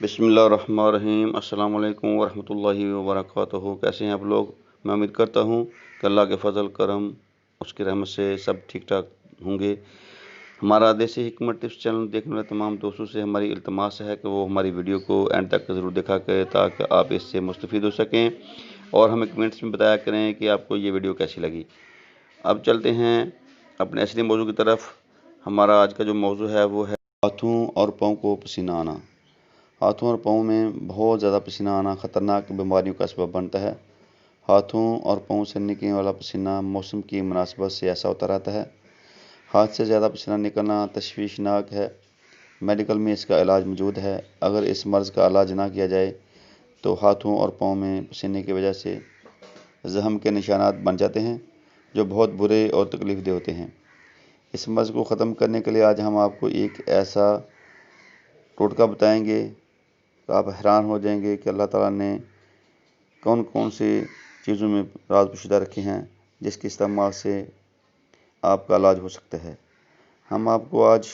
बिस्मिल्लाहिर्रहमानिर्रहीम। अस्सलाम वालेकुम वरहमतुल्लाहि वबरकातुहू। कैसे हैं आप लोग? मैं उम्मीद करता हूँ कि अल्लाह के फ़ज़ल करम उसकी रहमत से सब ठीक ठाक होंगे। हमारा देसी हिकमत टिप्स चैनल देखने वाले तमाम दोस्तों से हमारी इल्तमास है कि वो हमारी वीडियो को एंड तक ज़रूर देखा करें ताकि आप इससे मुस्तफ़ीद हो सकें और हमें कमेंट्स में बताया करें कि आपको ये वीडियो कैसी लगी। अब चलते हैं अपने असली मौजू की तरफ। हमारा आज का जो मौजू है वो है हाथों और पाँव को पसीना आना। हाथों और पाँव में बहुत ज़्यादा पसीना आना ख़तरनाक बीमारियों का सबब बनता है। हाथों और पाँव से निकलने वाला पसीना मौसम की मुनासिबत से ऐसा होता रहता है। हाथ से ज़्यादा पसीना निकलना तशवीशनाक है। मेडिकल में इसका इलाज मौजूद है। अगर इस मर्ज़ का इलाज ना किया जाए तो हाथों और पाँव में पसीने की वजह से ज़ख्म के निशानात बन जाते हैं जो बहुत बुरे और तकलीफ़देह होते हैं। इस मर्ज़ को ख़त्म करने के लिए आज हम आपको एक ऐसा टोटका बताएंगे, आप हैरान हो जाएंगे कि अल्लाह ताला ने कौन कौन सी चीज़ों में राज पोशीदा रखे हैं जिसके इस्तेमाल से आपका इलाज हो सकता है। हम आपको आज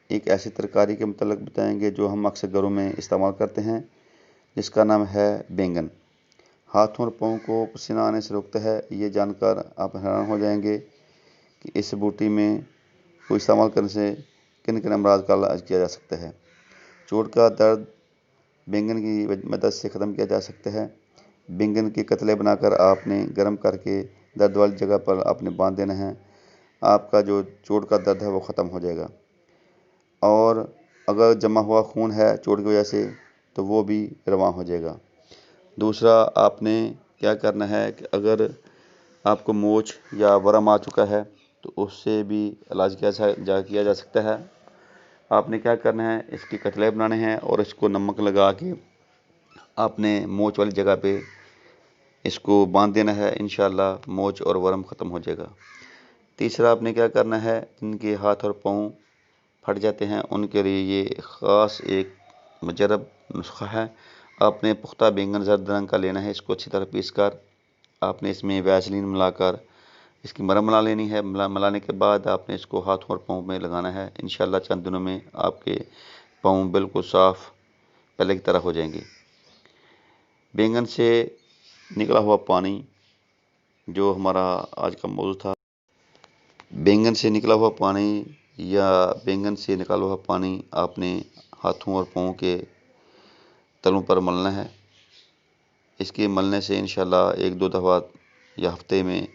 एक ऐसी तरकारी के मतलब बताएंगे जो हम अक्सर घरों में इस्तेमाल करते हैं, जिसका नाम है बैंगन। हाथों और पाँव को पसीना आने से रोकता है। ये जानकर आप हैरान हो जाएंगे कि इस बूटी में को इस्तेमाल करने से किन किन अमराज का इलाज किया जा सकता है। चोट का दर्द बैंगन की मदद से ख़त्म किया जा सकता है। बैंगन के कतले बनाकर आपने गर्म करके दर्द वाली जगह पर आपने बांध देना है। आपका जो चोट का दर्द है वो ख़त्म हो जाएगा। और अगर जमा हुआ खून है चोट की वजह से तो वो भी रवां हो जाएगा। दूसरा, आपने क्या करना है कि अगर आपको मोच या वरम आ चुका है तो उससे भी इलाज किया जा सकता है। आपने क्या करना है, इसके कतले बनाने हैं और इसको नमक लगा के आपने मोच वाली जगह पे इसको बांध देना है। इंशाअल्लाह मोच और वरम ख़त्म हो जाएगा। तीसरा, आपने क्या करना है, जिनके हाथ और पाँव फट जाते हैं उनके लिए ये ख़ास एक मुजरब नुस्खा है। आपने पुख्ता बैंगन ज़र्द रंग का लेना है। इसको अच्छी तरह पीस कर आपने इसमें वैसलीन मिलाकर इसकी मरहम बना लेनी है। मिलाने के बाद आपने इसको हाथों और पाँव में लगाना है। इंशाअल्लाह चंद दिनों में आपके पाँव बिल्कुल साफ़ पहले की तरह हो जाएंगे। बैंगन से निकला हुआ पानी जो हमारा आज का मौजू था, बैंगन से निकला हुआ पानी या बैंगन से निकला हुआ पानी आपने हाथों और पाँव के तलों पर मलना है। इसके मलने से इंशाअल्लाह 1-2 दफ़ा या हफ्ते में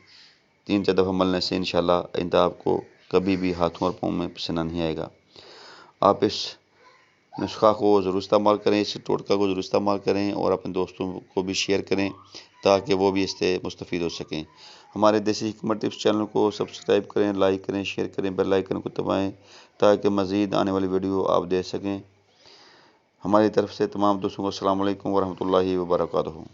3-4 दफ़ा मलने से इंशाअल्लाह आइंदा आपको कभी भी हाथों और पाँव में पसीना नहीं आएगा। आप इस नुस्खा को ज़रूर इस्तेमाल करें, इस टोटका को ज़रूर इस्तेमाल करें और अपने दोस्तों को भी शेयर करें ताकि वो भी इससे मुस्तफ़ीद हो सकें। हमारे देसी हिकमत टिप्स चैनल को सब्सक्राइब करें, लाइक करें, शेयर करें, बेल आइकन को दबाएं ताकि मज़ीद आने वाली वीडियो आप देख सकें। हमारी तरफ से तमाम दोस्तों को अस्सलाम वालेकुम वरहमतुल्लाहि वबरकातुहू।